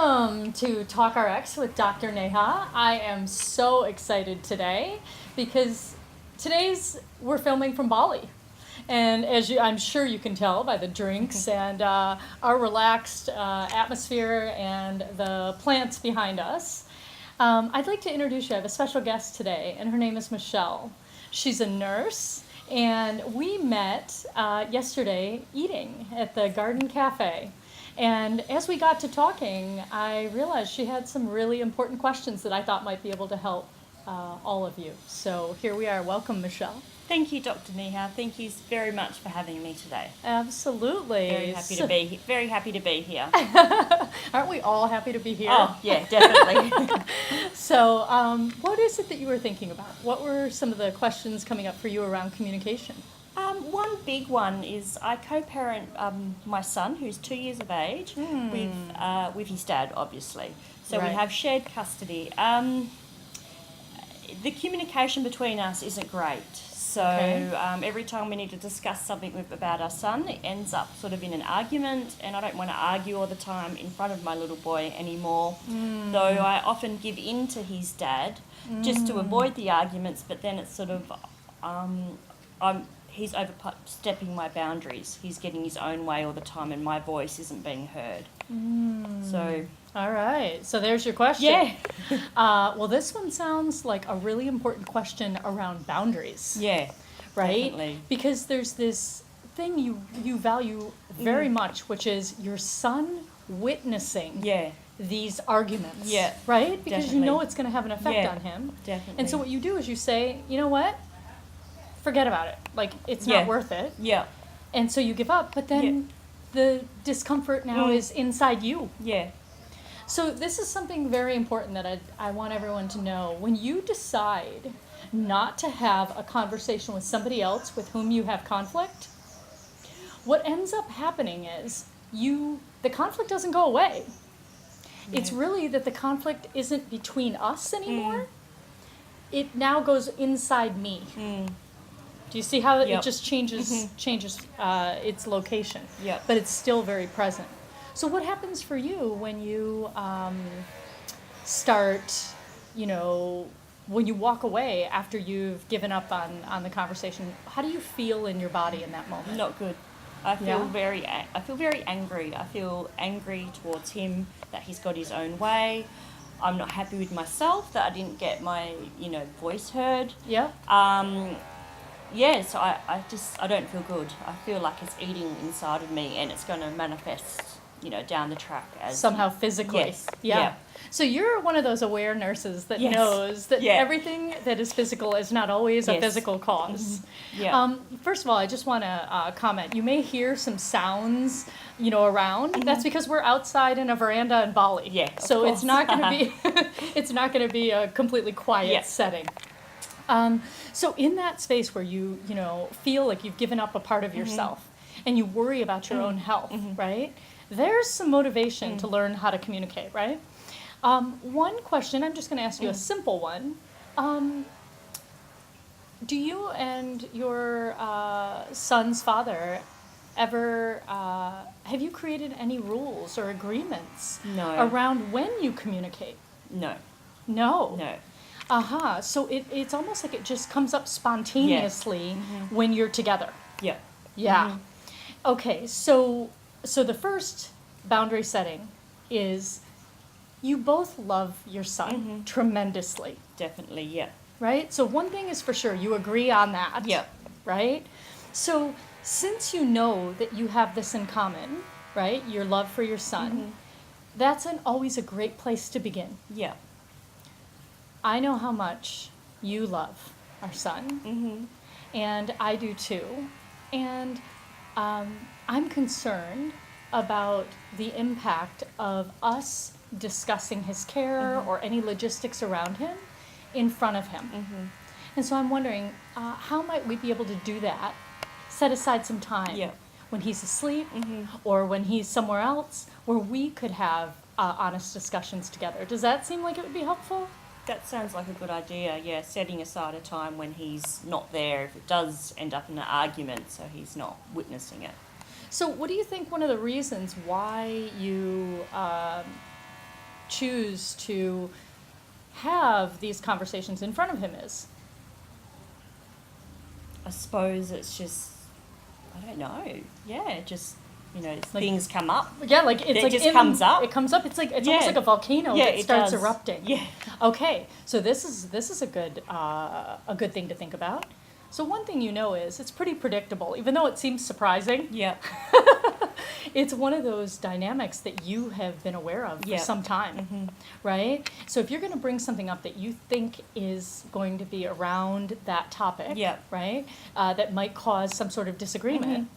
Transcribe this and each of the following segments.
Welcome to TalkRx with Dr. Neha. I am so excited today because we're filming from Bali. And I'm sure you can tell by the drinks and our relaxed atmosphere and the plants behind us. I'd like to introduce you. I have a special guest today, and her name is Michelle. She's a nurse, and we met yesterday eating at the Garden Cafe. And as we got to talking, I realized she had some really important questions that I thought might be able to help all of you. So here we are. Welcome, Michelle. Thank you, Dr. Neha. Thank you very much for having me today. Absolutely. Very happy to be here. Aren't we all happy to be here? Oh, yeah, definitely. So what is it that you were thinking about? What were some of the questions coming up for you around communication? One big one is I co-parent my son, who's 2 years of age, with his dad, obviously. So Right. we have shared custody. The communication between us isn't great. So every time we need to discuss something about our son, it ends up sort of in an argument, and I don't want to argue all the time in front of my little boy anymore. Though I often give in to his dad just to avoid the arguments, but then it's sort of he's overstepping my boundaries. He's getting his own way all the time, and my voice isn't being heard. So. All right. So there's your question. Yeah. Well, this one sounds like a really important question around boundaries. Yeah. Right? Definitely. Because there's this thing you value very much, which is your son witnessing these arguments. Yeah. Right? Because you Definitely. know it's going to have an effect on him. Definitely. And so what you do is you say, you know what? Forget about it. Like, it's not worth it. Yeah. And so you give up, but then the discomfort now is inside you. Yeah. So this is something very important that I want everyone to know. When you decide not to have a conversation with somebody else with whom you have conflict, what ends up happening is the conflict doesn't go away. It's really that the conflict isn't between us anymore. It now goes inside me. Do you see how it just changes its location? Yep. But it's still very present. So what happens for you when you start, when you walk away after you've given up on the conversation? How do you feel in your body in that moment? Not good. I feel very angry. I feel angry towards him that he's got his own way. I'm not happy with myself that I didn't get my, voice heard. Yeah. So I don't feel good. I feel like it's eating inside of me, and it's going to manifest, down the track as somehow physically. Yes. Yeah. So you're one of those aware nurses that knows that everything that is physical is not always a physical cause. Yeah. First of all, I just want to comment. You may hear some sounds, around. That's because we're outside in a veranda in Bali. Yeah. So it's not going to be it's not going to be a completely quiet setting. So in that space where you feel like you've given up a part of yourself and you worry about your own health, right? There's some motivation to learn how to communicate, right? One question, I'm just going to ask you a simple one. Do you and your son's father ever, have you created any rules or agreements around when you communicate? No. No? No. So it's almost like it just comes up spontaneously when you're together. Yeah. Yeah. Okay, so the first boundary setting is you both love your son tremendously. Definitely, yeah. Right? So one thing is for sure, you agree on that. Yeah. Right? So since you know that you have this in common, right, your love for your son, that's always a great place to begin. Yeah. I know how much you love our son, and I do too. And I'm concerned about the impact of us discussing his care or any logistics around him in front of him. And so I'm wondering, how might we be able to do that? Set aside some time when he's asleep or when he's somewhere else where we could have honest discussions together. Does that seem like it would be helpful? That sounds like a good idea, setting aside a time when he's not there if it does end up in an argument, so he's not witnessing it. So what do you think one of the reasons why you choose to have these conversations in front of him is? I suppose it's just, I don't know. Yeah, just, Like- things come up. Yeah, like it's It like just comes up. It comes up. It's like it's Yeah. almost like a volcano Yeah, that it starts does. erupting. Yeah. Okay, so this is a good thing to think about. So one thing is it's pretty predictable, even though it seems surprising. Yeah. It's one of those dynamics that you have been aware of for Yeah. some time, right? So if you're going to bring something up that you think is going to be around that topic, Yeah. right, that might cause some sort of disagreement,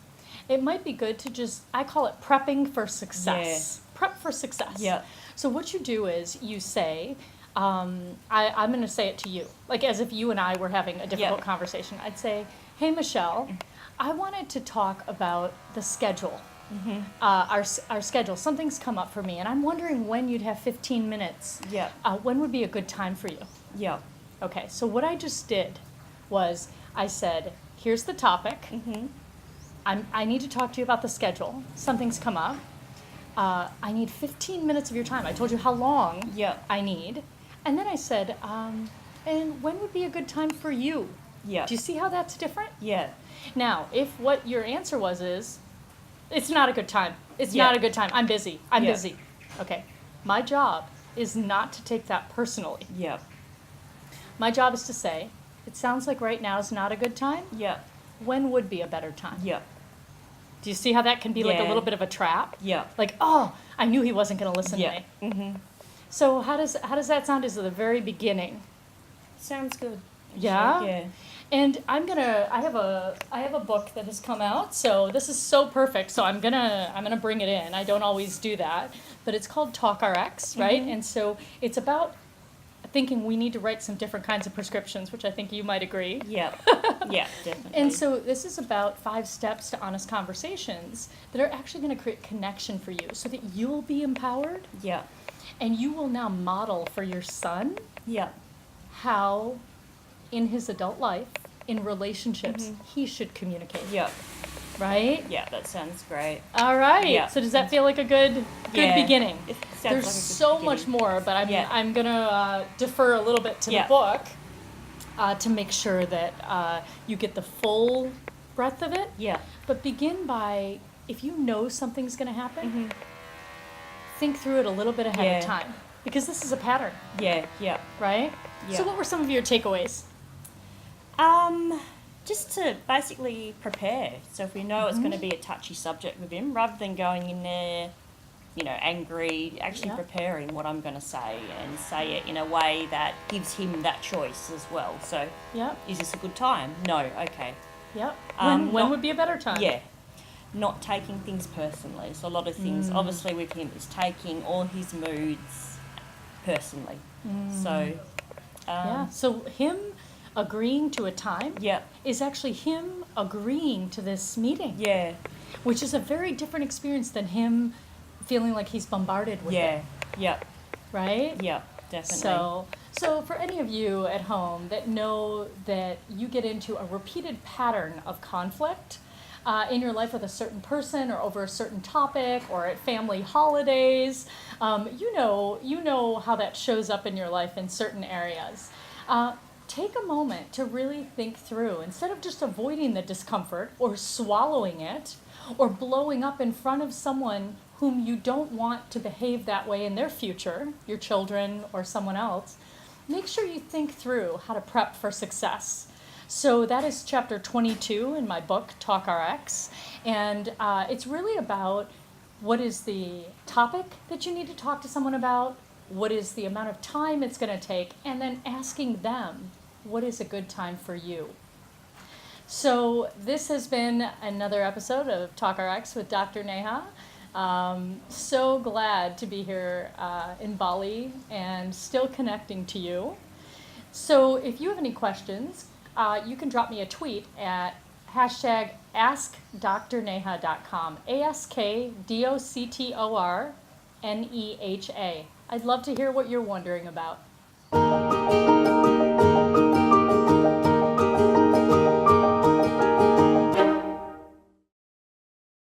it might be good to just, I call it prepping for success. Prep for success. Yeah. So what you do is you say, I'm going to say it to you, like as if you and I were having a difficult conversation. I'd say, hey, Michelle, I wanted to talk about the schedule. Our schedule. Something's come up for me, and I'm wondering when you'd have 15 minutes. Yeah. When would be a good time for you? Yeah. Okay, so what I just did was I said, here's the topic. I need to talk to you about the schedule. Something's come up. I need 15 minutes of your time. I told you how long Yeah. I need. And then I said, and when would be a good time for you? Yeah. Do you see how that's different? Yeah. Now, if what your answer is, it's not a good time. It's Yeah. not a good time. I'm busy. I'm Yeah. busy. Okay. My job is not to take that personally. Yeah. My job is to say, it sounds like right now is not a good time. Yeah. When would be a better time? Yeah. Do you see how that can be like a Yeah. little bit of a trap? Yeah. Like, oh, I knew he wasn't going to listen Yeah. to me. So how does that sound as the very beginning? Sounds good. Yeah? Yeah. And I have a book that has come out, so this is so perfect. So I'm gonna bring it in. I don't always do that, but it's called TalkRx, right? And so it's about thinking we need to write some different kinds of prescriptions, which I think you might agree. Yeah. Yeah, definitely. And so this is about 5 steps to honest conversations that are actually going to create connection for you, so that you'll be empowered, Yeah. and you will now model for your son Yeah. how, in his adult life, in relationships, he should communicate. Yeah. Right? Yeah, that sounds great. All right. Yeah. So does that feel like a good Yeah. beginning? It sounds There's like a good so beginning. much more, but Yeah. I'm gonna defer a little bit to Yeah. the book to make sure that you get the full breadth of it. Yeah. But begin by, if you know something's gonna happen, think through it a little bit ahead Yeah. of time, because this is a pattern, Yeah. Yeah. right? Yeah. So what were some of your takeaways? Just to basically prepare. So if we know it's going to be a touchy subject with him, rather than going in there, angry, actually Yeah. preparing what I'm going to say and say it in a way that gives him that choice as well. So, Yep. is this a good time? No. Okay. Yep. Um, When not- would be a better time? Yeah. Not taking things personally. So a lot of things, obviously, with him is taking all his moods personally. So, Yeah. So him agreeing to a time yeah. is actually him agreeing to this meeting, Yeah. which is a very different experience than him feeling like he's bombarded with Yeah. it, Yeah. right? Yeah. Definitely. So for any of you at home that know that you get into a repeated pattern of conflict in your life with a certain person or over a certain topic or at family holidays, you know how that shows up in your life in certain areas. Take a moment to really think through, instead of just avoiding the discomfort or swallowing it or blowing up in front of someone whom you don't want to behave that way in their future, your children or someone else. Make sure you think through how to prep for success. So that is chapter 22 in my book, TalkRx, and it's really about what is the topic that you need to talk to someone about, what is the amount of time it's going to take, and then asking them, what is a good time for you? So this has been another episode of TalkRx with Dr. Neha. So glad to be here in Bali and still connecting to you. So if you have any questions, you can drop me a tweet at hashtag AskDrNeha.com, AskDoctorNeha. I'd love to hear what you're wondering about.